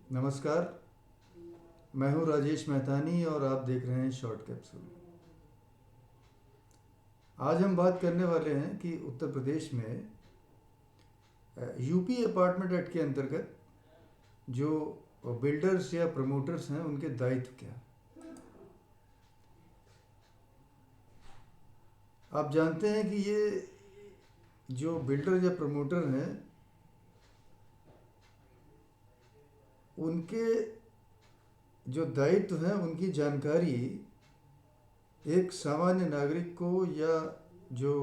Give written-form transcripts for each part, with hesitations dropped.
नमस्कार। मैं हूं राजेश मेहतानी और आप देख रहे हैं शॉर्ट कैप्सूल। आज हम बात करने वाले हैं कि उत्तर प्रदेश में यूपी अपार्टमेंट एक्ट के अंतर्गत जो बिल्डर्स या प्रमोटर्स हैं उनके दायित्व क्या। आप जानते हैं कि ये जो बिल्डर या प्रमोटर हैं उनके जो दायित्व हैं उनकी जानकारी एक सामान्य नागरिक को या जो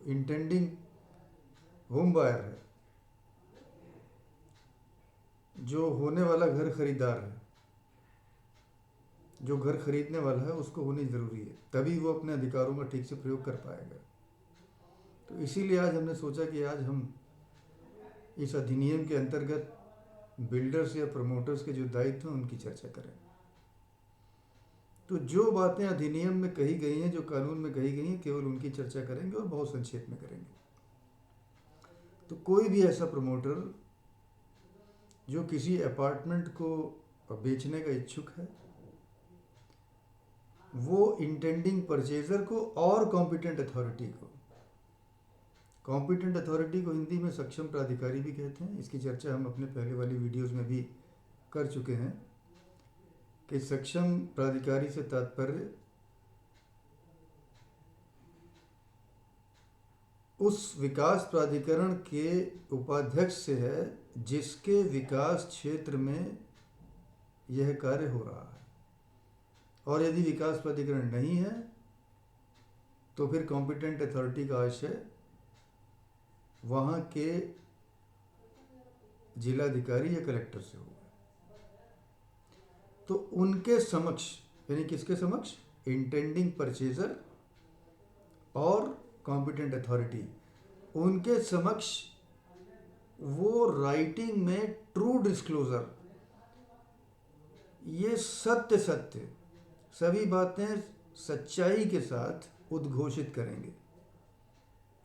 इंटेंडिंग होम बायर है, जो होने वाला घर खरीदार है, जो घर खरीदने वाला है, उसको होनी ज़रूरी है, तभी वो अपने अधिकारों का ठीक से प्रयोग कर पाएगा। तो इसीलिए आज हमने सोचा कि आज हम इस अधिनियम के अंतर्गत बिल्डर्स या प्रमोटर्स के जो दायित्व हैं उनकी चर्चा करें। तो जो बातें अधिनियम में कही गई हैं, जो कानून में कही गई हैं, केवल उनकी चर्चा करेंगे और बहुत संक्षेप में करेंगे। तो कोई भी ऐसा प्रमोटर जो किसी अपार्टमेंट को बेचने का इच्छुक है, वो इंटेंडिंग परचेजर को और कॉम्पिटेंट अथॉरिटी को, कॉम्पिटेंट अथॉरिटी को हिंदी में सक्षम प्राधिकारी भी कहते हैं, इसकी चर्चा हम अपने पहले वाली वीडियोस में भी कर चुके हैं कि सक्षम प्राधिकारी से तात्पर्य उस विकास प्राधिकरण के उपाध्यक्ष से है जिसके विकास क्षेत्र में यह कार्य हो रहा है। और यदि विकास प्राधिकरण नहीं है तो फिर कॉम्पिटेंट अथॉरिटी का आशय वहाँ के जिलाधिकारी या कलेक्टर से होगा। तो उनके समक्ष, यानी किसके समक्ष, इंटेंडिंग परचेजर और कॉम्पिटेंट अथॉरिटी, उनके समक्ष वो राइटिंग में ट्रू डिस्क्लोजर, ये सत्य सत्य सभी बातें सच्चाई के साथ उद्घोषित करेंगे,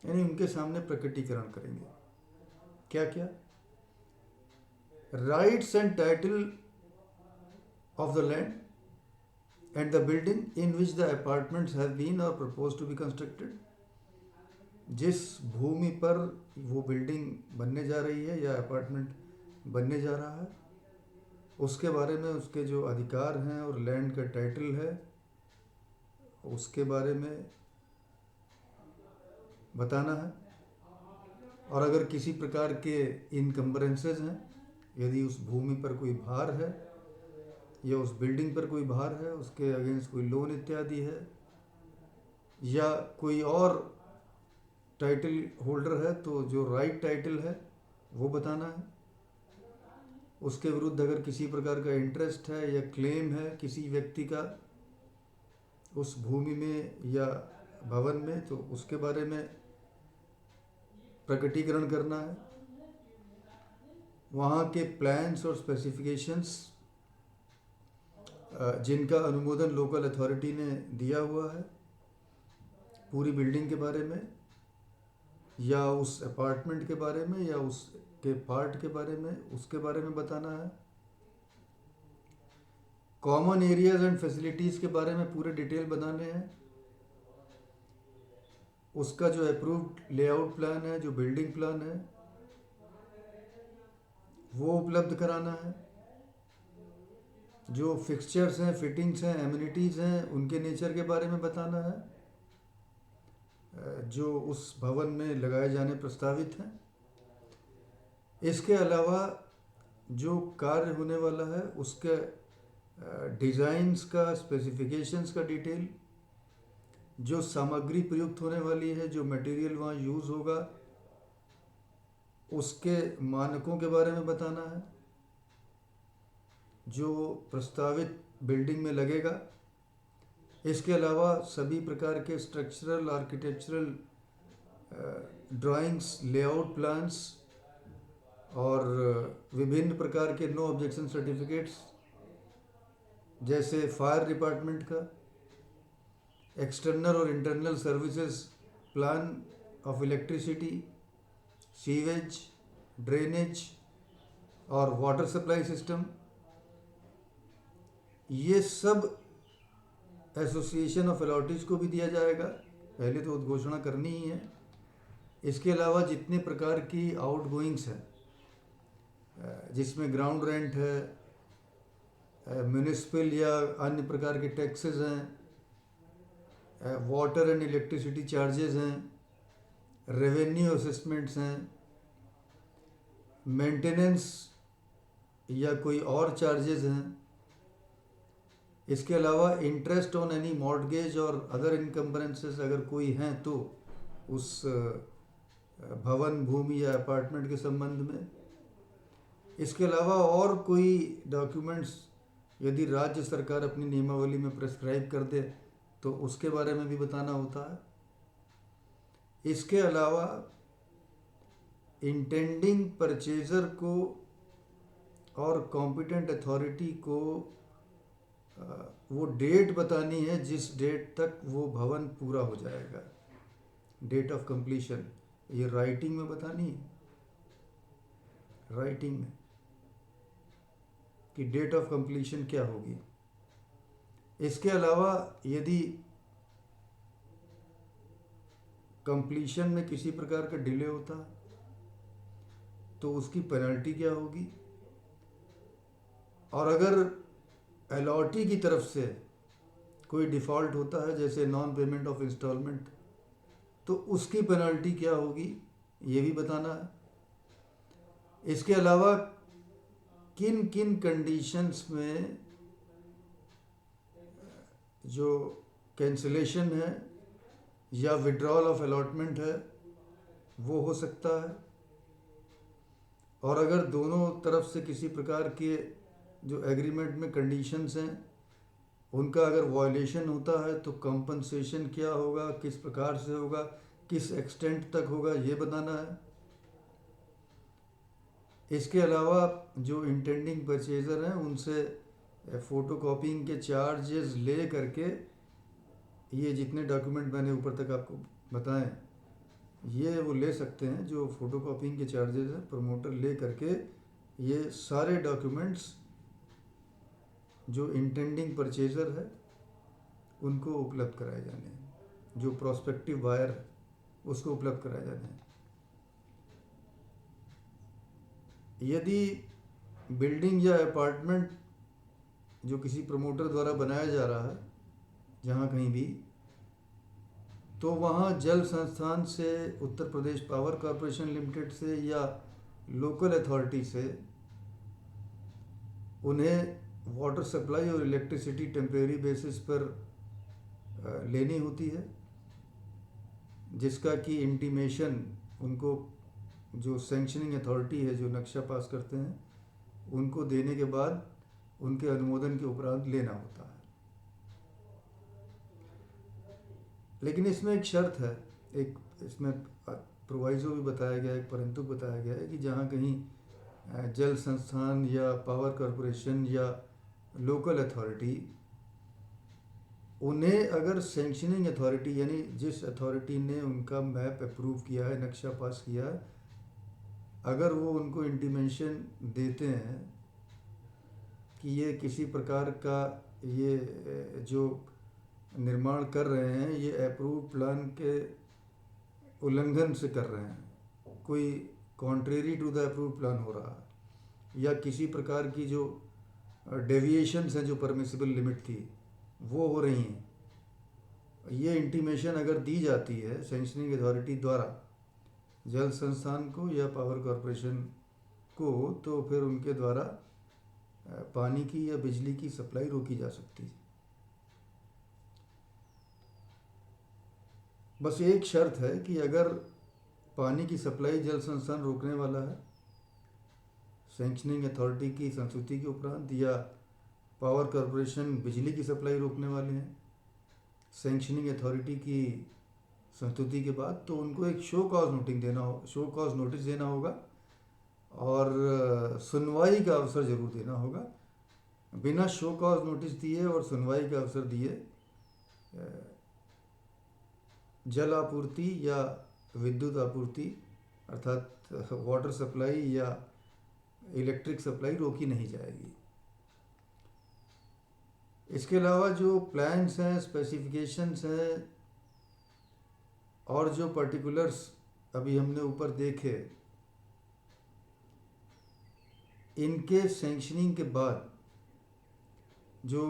यानी उनके सामने प्रकटीकरण करेंगे। क्या क्या? Rights and title of the land and the building in which the apartments have been or proposed to be constructed, जिस भूमि पर वो बिल्डिंग बनने जा रही है या अपार्टमेंट बनने जा रहा है उसके बारे में, उसके जो अधिकार हैं और लैंड का टाइटल है उसके बारे में बताना है। और अगर किसी प्रकार के इनकम्बरेंसेस हैं, यदि उस भूमि पर कोई भार है या उस बिल्डिंग पर कोई भार है, उसके अगेंस्ट कोई लोन इत्यादि है, या कोई और टाइटल होल्डर है तो जो राइट टाइटल है वो बताना है। उसके विरुद्ध अगर किसी प्रकार का इंटरेस्ट है या क्लेम है किसी व्यक्ति का उस भूमि में या भवन में, तो उसके बारे में प्रकटीकरण करना है। वहाँ के प्लान्स और स्पेसिफिकेशंस जिनका अनुमोदन लोकल अथॉरिटी ने दिया हुआ है पूरी बिल्डिंग के बारे में या उस अपार्टमेंट के बारे में या उसके पार्ट के बारे में, उसके बारे में बताना है। कॉमन एरियाज एंड फैसिलिटीज़ के बारे में पूरे डिटेल बताने हैं। उसका जो अप्रूव्ड लेआउट प्लान है, जो बिल्डिंग प्लान है, वो उपलब्ध कराना है। जो फिक्सचर्स हैं, फिटिंग्स हैं, एमिनिटीज़ हैं, उनके नेचर के बारे में बताना है जो उस भवन में लगाए जाने प्रस्तावित हैं। इसके अलावा जो कार्य होने वाला है उसके डिज़ाइंस का, स्पेसिफिकेशंस का डिटेल, जो सामग्री प्रयुक्त होने वाली है, जो मटेरियल वहाँ यूज़ होगा, उसके मानकों के बारे में बताना है। जो प्रस्तावित बिल्डिंग में लगेगा, इसके अलावा सभी प्रकार के structural, architectural drawings, layout plans और विभिन्न प्रकार के नो ऑब्जेक्शन सर्टिफिकेट्स, जैसे फायर डिपार्टमेंट का, एक्सटर्नल और internal services plan of electricity, sewage, drainage और वाटर सप्लाई सिस्टम, ये सब एसोसिएशन ऑफ अलॉटीज को भी दिया जाएगा, पहले तो उद्घोषणा करनी ही है। इसके अलावा जितने प्रकार की आउट गोइंग्स हैं, जिसमें ग्राउंड रेंट है, म्यूनिसिपल या अन्य प्रकार के टैक्सेस हैं, वाटर एंड इलेक्ट्रिसिटी चार्जेस हैं, रेवेन्यू असेसमेंट्स हैं, मेंटेनेंस या कोई और चार्जेस हैं, इसके अलावा इंटरेस्ट ऑन एनी मॉर्टगेज और अदर इनकम्बरेंसेस अगर कोई हैं तो उस भवन, भूमि या अपार्टमेंट के संबंध में। इसके अलावा और कोई डॉक्यूमेंट्स यदि राज्य सरकार अपनी नियमावली में प्रेस्क्राइब कर दे तो उसके बारे में भी बताना होता है। इसके अलावा इंटेंडिंग परचेजर को और कॉम्पिटेंट अथॉरिटी को वो डेट बतानी है जिस डेट तक वो भवन पूरा हो जाएगा, डेट ऑफ कंप्लीशन। ये राइटिंग में बतानी है, राइटिंग में कि डेट ऑफ कंप्लीशन क्या होगी। इसके अलावा यदि कंप्लीशन में किसी प्रकार का डिले होता है तो उसकी पेनल्टी क्या होगी, और अगर अलॉटी की तरफ से कोई डिफ़ॉल्ट होता है जैसे नॉन पेमेंट ऑफ इंस्टॉलमेंट तो उसकी पेनल्टी क्या होगी, ये भी बताना है। इसके अलावा किन किन कंडीशंस में जो कैंसिलेशन है या विड्रॉल ऑफ अलॉटमेंट है वो हो सकता है, और अगर दोनों तरफ से किसी प्रकार के जो एग्रीमेंट में कंडीशंस हैं उनका अगर वायलेशन होता है तो कंपनसेशन क्या होगा, किस प्रकार से होगा, किस एक्सटेंट तक होगा, ये बताना है। इसके अलावा जो इंटेंडिंग परचेज़र हैं उनसे फ़ोटोकॉपिंग के चार्जेस ले करके, ये जितने डॉक्यूमेंट मैंने ऊपर तक आपको बताएं ये वो ले सकते हैं, जो फ़ोटोकॉपिंग के चार्जेस हैं प्रमोटर ले करके ये सारे डॉक्यूमेंट्स जो इंटेंडिंग परचेज़र है उनको उपलब्ध कराए जाने हैं, जो प्रोस्पेक्टिव बायर है उसको उपलब्ध कराए जाने हैं। यदि बिल्डिंग या अपार्टमेंट जो किसी प्रमोटर द्वारा बनाया जा रहा है जहाँ कहीं भी, तो वहाँ जल संस्थान से, Uttar Pradesh power corporation limited से या लोकल अथॉरिटी से उन्हें वाटर सप्लाई और इलेक्ट्रिसिटी टेम्परेरी बेसिस पर लेनी होती है, जिसका कि इंटीमेशन उनको जो सैंक्शनिंग अथॉरिटी है जो नक्शा पास करते हैं उनको देने के बाद उनके अनुमोदन के उपरांत लेना होता है। लेकिन इसमें एक शर्त है, एक इसमें प्रोवाइजो भी बताया गया है, एक परंतु बताया गया है कि जहाँ कहीं जल संस्थान या पावर कॉरपोरेशन या लोकल अथॉरिटी, उन्हें अगर सैंक्शनिंग अथॉरिटी यानी जिस अथॉरिटी ने उनका मैप अप्रूव किया है, नक्शा पास किया है, अगर वो उनको इंटीमेशन देते हैं कि ये किसी प्रकार का ये जो निर्माण कर रहे हैं ये अप्रूव प्लान के उल्लंघन से कर रहे हैं, कोई contrary to the approve plan हो रहा है, या किसी प्रकार की जो डेविएशंस हैं जो परमिसिबल लिमिट थी वो हो रही हैं, ये इंटीमेशन अगर दी जाती है सैंक्शनिंग अथॉरिटी द्वारा जल संस्थान को या पावर कॉरपोरेशन को, तो फिर उनके द्वारा पानी की या बिजली की सप्लाई रोकी जा सकती है। बस एक शर्त है कि अगर पानी की सप्लाई जल संस्थान रोकने वाला है सैंक्शनिंग अथॉरिटी की संस्तुति के उपरांत, या पावर कॉरपोरेशन बिजली की सप्लाई रोकने वाले हैं सैंक्शनिंग अथॉरिटी की संस्तुति के बाद, तो उनको एक शो कॉज नोटिस देना होगा और सुनवाई का अवसर जरूर देना होगा। बिना शो कॉज नोटिस दिए और सुनवाई का अवसर दिए जल आपूर्ति या विद्युत आपूर्ति अर्थात वाटर सप्लाई या इलेक्ट्रिक सप्लाई रोकी नहीं जाएगी। इसके अलावा जो प्लान्स हैं, स्पेसिफिकेशंस हैं और जो पर्टिकुलर्स अभी हमने ऊपर देखे, इनके सैंक्शनिंग के बाद जो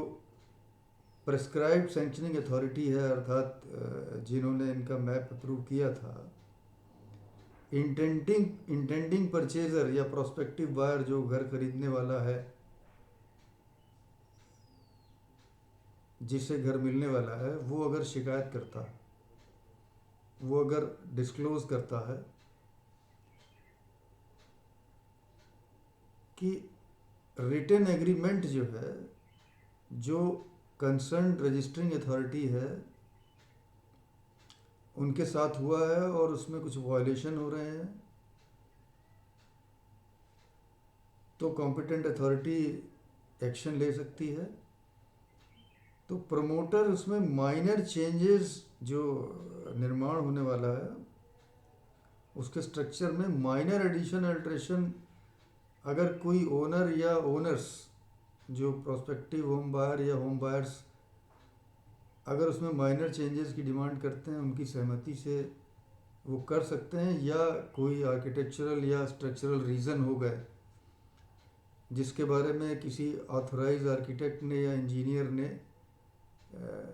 प्रेस्क्राइब्ड सैंक्शनिंग अथॉरिटी है, अर्थात जिन्होंने इनका मैप अप्रूव किया था, इंटेंडिंग परचेजर या प्रोस्पेक्टिव बायर जो घर खरीदने वाला है, जिसे घर मिलने वाला है, वो अगर शिकायत करता है, वो अगर डिस्क्लोज करता है कि रिटन एग्रीमेंट जो है, जो कंसर्न रजिस्टरिंग अथॉरिटी है उनके साथ हुआ है और उसमें कुछ वायलेशन हो रहे हैं, तो कॉम्पिटेंट अथॉरिटी एक्शन ले सकती है। तो प्रमोटर उसमें माइनर चेंजेस जो निर्माण होने वाला है उसके स्ट्रक्चर में माइनर एडिशन अल्ट्रेशन, अगर कोई ओनर या ओनर्स जो प्रोस्पेक्टिव होम बायर या होम बायर्स अगर उसमें माइनर चेंजेस की डिमांड करते हैं, उनकी सहमति से वो कर सकते हैं, या कोई आर्किटेक्चरल या स्ट्रक्चरल रीज़न हो गए जिसके बारे में किसी ऑथराइज आर्किटेक्ट ने या इंजीनियर ने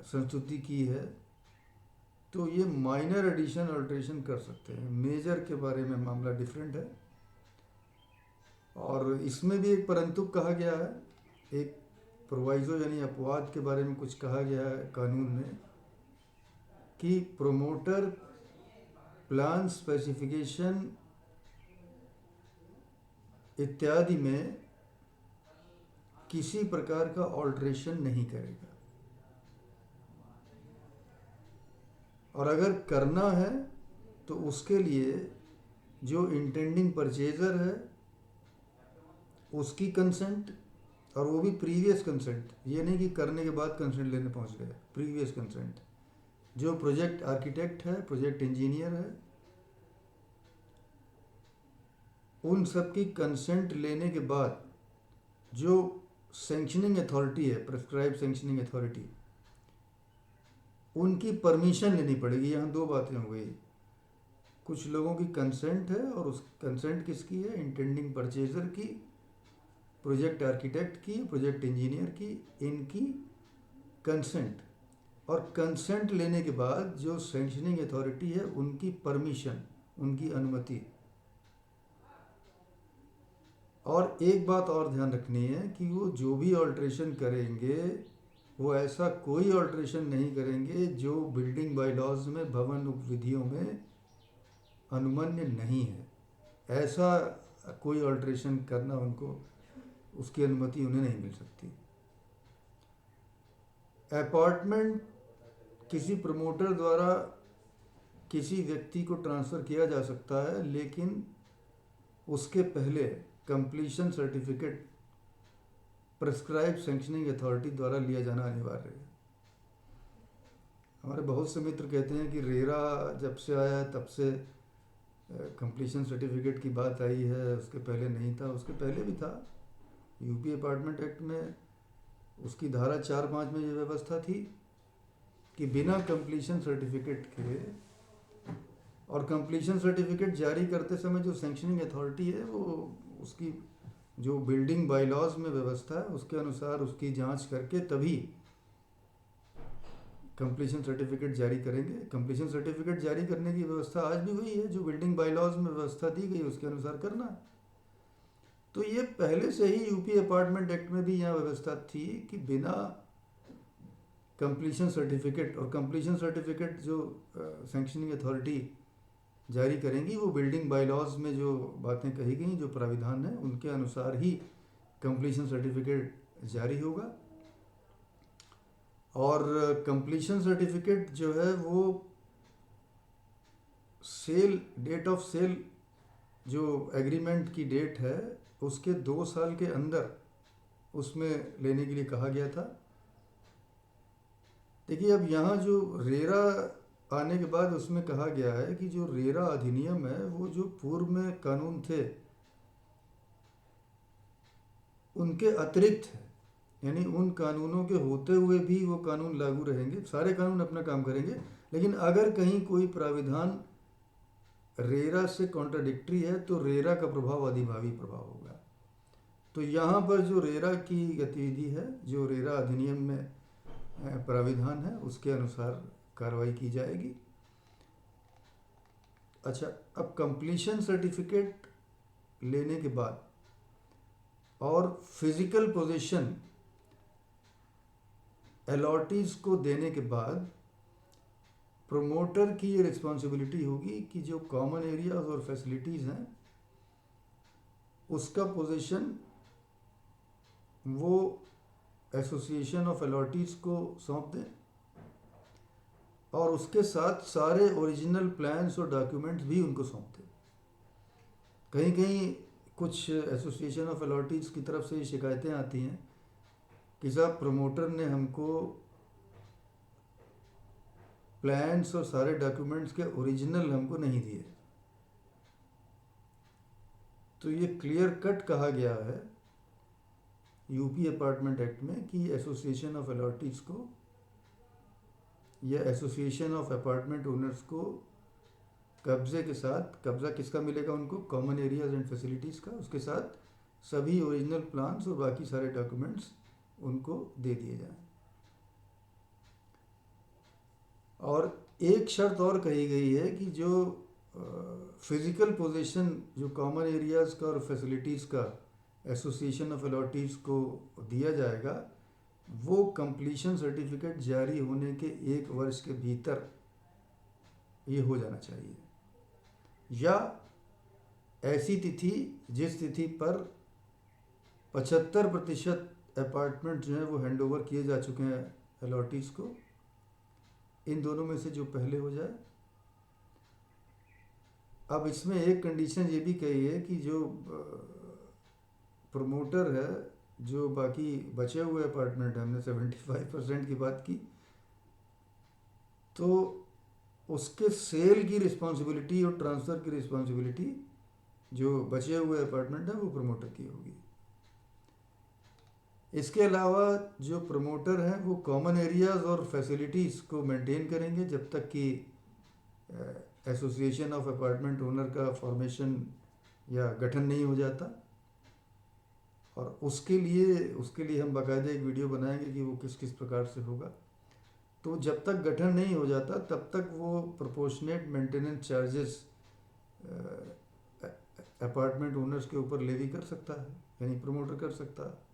संस्तुति की है, तो ये माइनर एडिशन अल्ट्रेशन कर सकते हैं। मेजर के बारे में मामला डिफरेंट है। और इसमें भी एक परंतु कहा गया है, एक प्रोवाइजो यानी अपवाद के बारे में कुछ कहा गया है कानून में कि प्रोमोटर प्लान स्पेसिफिकेशन इत्यादि में किसी प्रकार का ऑल्ट्रेशन नहीं करेगा, और अगर करना है तो उसके लिए जो इंटेंडिंग परचेजर है उसकी कंसेंट, और वो भी प्रीवियस कंसेंट, ये नहीं कि करने के बाद कंसेंट लेने पहुंच गए, प्रीवियस कंसेंट, जो प्रोजेक्ट आर्किटेक्ट है, प्रोजेक्ट इंजीनियर है, उन सब की कंसेंट लेने के बाद जो सैंक्शनिंग अथॉरिटी है, प्रिस्क्राइब सैंक्शनिंग अथॉरिटी, उनकी परमिशन लेनी पड़ेगी। यहाँ दो बातें हो गई, कुछ लोगों की कंसेंट है और उस कंसेंट किसकी है, इंटेंडिंग परचेजर की, प्रोजेक्ट आर्किटेक्ट की, प्रोजेक्ट इंजीनियर की, इनकी कंसेंट, और कंसेंट लेने के बाद जो सैंक्शनिंग अथॉरिटी है उनकी परमिशन, उनकी अनुमति। और एक बात और ध्यान रखनी है कि वो जो भी ऑल्ट्रेशन करेंगे वो ऐसा कोई ऑल्ट्रेशन नहीं करेंगे जो बिल्डिंग बायलॉज में, भवन उपविधियों में अनुमन्य नहीं है। ऐसा कोई ऑल्ट्रेशन करना उनको, उसकी अनुमति उन्हें नहीं मिल सकती। अपार्टमेंट किसी प्रमोटर द्वारा किसी व्यक्ति को ट्रांसफ़र किया जा सकता है, लेकिन उसके पहले completion certificate prescribe sanctioning authority द्वारा लिया जाना अनिवार्य है। हमारे बहुत से मित्र कहते हैं कि रेरा जब से आया तब से कंप्लीशन सर्टिफिकेट की बात आई है, उसके पहले नहीं था। उसके पहले भी था, यूपी अपार्टमेंट एक्ट में उसकी धारा 4(5) में ये व्यवस्था थी कि बिना कंप्लीशन सर्टिफिकेट के, और कंप्लीशन सर्टिफिकेट जारी करते समय जो सैंक्शनिंग अथॉरिटी है वो उसकी जो बिल्डिंग बायलॉज में व्यवस्था है उसके अनुसार उसकी जांच करके तभी कंप्लीशन सर्टिफिकेट जारी करेंगे। कंप्लीशन सर्टिफिकेट जारी करने की व्यवस्था आज भी वही है, जो बिल्डिंग बायलॉज में व्यवस्था दी गई उसके अनुसार करना। तो ये पहले से ही यूपी अपार्टमेंट एक्ट में भी यहाँ व्यवस्था थी कि बिना कंप्लीशन सर्टिफिकेट, और कंप्लीशन सर्टिफिकेट जो सैंक्शनिंग अथॉरिटी जारी करेंगी वो बिल्डिंग बायलॉज में जो बातें कही गई, जो प्राविधान है, उनके अनुसार ही कंप्लीशन सर्टिफिकेट जारी होगा। और कंप्लीशन सर्टिफिकेट जो है वो सेल, डेट ऑफ सेल जो एग्रीमेंट की डेट है उसके 2 साल के अंदर उसमें लेने के लिए कहा गया था। देखिए, अब यहाँ जो रेरा आने के बाद उसमें कहा गया है कि जो रेरा अधिनियम है वो जो पूर्व में कानून थे उनके अतिरिक्त है। यानी उन कानूनों के होते हुए भी वो कानून लागू रहेंगे, सारे कानून अपना काम करेंगे, लेकिन अगर कहीं कोई प्राविधान रेरा से कॉन्ट्राडिक्टरी है तो रेरा का प्रभाव अधिभावी प्रभाव होगा। तो यहाँ पर जो रेरा की गतिविधि है, जो रेरा अधिनियम में प्राविधान है, उसके अनुसार कार्रवाई की जाएगी। अच्छा, अब कंप्लीशन सर्टिफिकेट लेने के बाद और फिजिकल पोजीशन अलॉटीज को देने के बाद प्रोमोटर की ये रिस्पॉन्सिबिलिटी होगी कि जो कॉमन एरियाज और फैसिलिटीज़ हैं उसका पोजीशन वो एसोसिएशन ऑफ अलॉटीज को सौंप दें और उसके साथ सारे ओरिजिनल प्लान्स और डॉक्यूमेंट्स भी उनको सौंप दें। कहीं कहीं कुछ एसोसिएशन ऑफ अलॉटीज की तरफ से ये शिकायतें आती हैं कि साहब प्रमोटर ने हमको प्लान्स और सारे डॉक्यूमेंट्स के ओरिजिनल हमको नहीं दिए। तो ये क्लियर कट कहा गया है यूपी अपार्टमेंट एक्ट में कि एसोसिएशन ऑफ अलॉटीज को या एसोसिएशन ऑफ अपार्टमेंट ओनर्स को कब्जे के साथ, कब्जा किसका मिलेगा उनको, कॉमन एरियाज एंड फैसिलिटीज़ का, उसके साथ सभी ओरिजिनल प्लान्स और बाकी सारे डॉक्यूमेंट्स उनको दे दिए जाएं। और एक शर्त और कही गई है कि जो फिज़िकल पोजीशन जो कॉमन एरियाज़ का और फैसिलिटीज़ का एसोसिएशन ऑफ अलॉटीज़ को दिया जाएगा वो कंप्लीशन सर्टिफिकेट जारी होने के 1 वर्ष के भीतर ये हो जाना चाहिए, या ऐसी तिथि जिस तिथि पर 75% अपार्टमेंट जो है वो हैंड ओवर किए जा चुके हैं अलॉटीज़ को, इन दोनों में से जो पहले हो जाए। अब इसमें एक कंडीशन ये भी कही है कि जो प्रमोटर है, जो बाकी बचे हुए अपार्टमेंट, हमने 75% की बात की, तो उसके सेल की रिस्पॉन्सिबिलिटी और ट्रांसफ़र की रिस्पॉन्सिबिलिटी जो बचे हुए अपार्टमेंट है वो प्रमोटर की होगी। इसके अलावा जो प्रमोटर हैं वो कॉमन एरियाज़ और फैसिलिटीज़ को मेंटेन करेंगे जब तक कि एसोसिएशन ऑफ अपार्टमेंट ओनर का फॉर्मेशन या गठन नहीं हो जाता। और उसके लिए हम बाकायदा एक वीडियो बनाएंगे कि वो किस किस प्रकार से होगा। तो जब तक गठन नहीं हो जाता तब तक वो proportionate maintenance charges apartment owners के ऊपर लेवी कर सकता है, यानी प्रमोटर कर सकता है।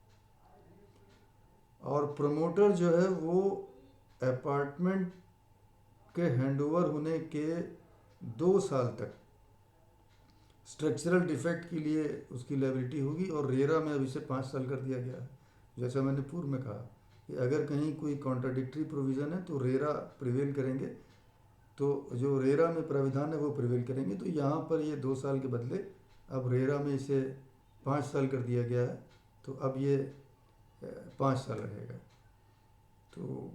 और प्रमोटर जो है वो अपार्टमेंट के हैंडओवर होने के 2 साल तक स्ट्रक्चरल डिफेक्ट के लिए उसकी लायबिलिटी होगी। और रेरा में अब इसे 5 साल कर दिया गया है। जैसा मैंने पूर्व में कहा कि अगर कहीं कोई कॉन्ट्राडिक्टरी प्रोविज़न है तो रेरा प्रिवेल करेंगे, तो जो रेरा में प्राविधान है वो प्रिवेल करेंगे। तो यहाँ पर ये 2 साल के बदले अब रेरा में इसे 5 साल कर दिया गया है, तो अब ये 5 साल रहेगा। तो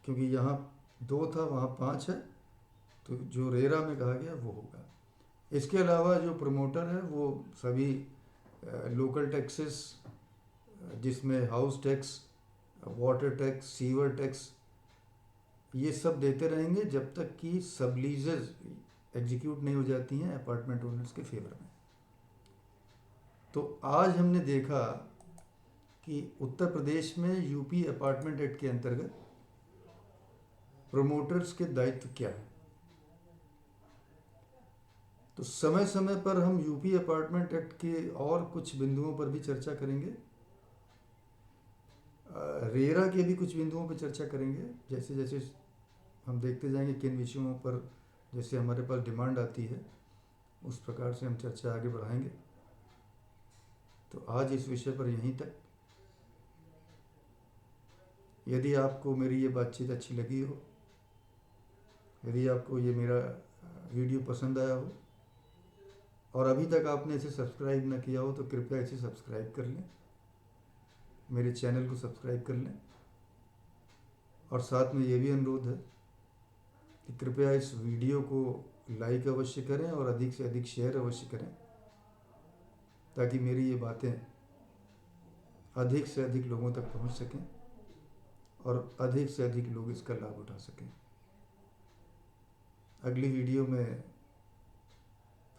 क्योंकि यहाँ 2 था वहाँ 5 है, तो जो रेरा में कहा गया वो होगा। इसके अलावा जो प्रमोटर है वो सभी लोकल टैक्सेस, जिसमें house tax, water tax, sewer tax, ये सब देते रहेंगे जब तक कि सबलीजेस एग्जीक्यूट नहीं हो जाती हैं अपार्टमेंट ओनर्स के फेवर में। तो आज हमने देखा कि उत्तर प्रदेश में यूपी अपार्टमेंट एक्ट के अंतर्गत प्रमोटर्स के दायित्व क्या है। तो समय समय पर हम यूपी अपार्टमेंट एक्ट के और कुछ बिंदुओं पर भी चर्चा करेंगे, रेरा के भी कुछ बिंदुओं पर चर्चा करेंगे। जैसे जैसे हम देखते जाएंगे किन विषयों पर जैसे हमारे पास डिमांड आती है उस प्रकार से हम चर्चा आगे बढ़ाएंगे। तो आज इस विषय पर यहीं तक। यदि आपको मेरी ये बातचीत अच्छी लगी हो, यदि आपको ये मेरा वीडियो पसंद आया हो और अभी तक आपने इसे सब्सक्राइब न किया हो तो कृपया इसे सब्सक्राइब कर लें, मेरे चैनल को सब्सक्राइब कर लें। और साथ में ये भी अनुरोध है कि कृपया इस वीडियो को लाइक अवश्य करें और अधिक से अधिक शेयर अवश्य करें, ताकि मेरी ये बातें अधिक से अधिक लोगों तक पहुंच सकें और अधिक से अधिक लोग इसका लाभ उठा सकें। अगली वीडियो में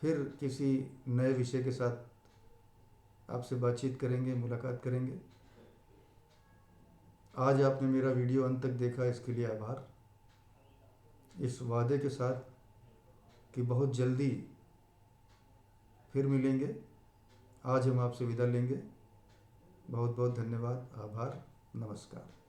फिर किसी नए विषय के साथ आपसे बातचीत करेंगे, मुलाकात करेंगे। आज आपने मेरा वीडियो अंत तक देखा, इसके लिए आभार। इस वादे के साथ कि बहुत जल्दी फिर मिलेंगे, आज हम आपसे विदा लेंगे। बहुत बहुत धन्यवाद, आभार, नमस्कार।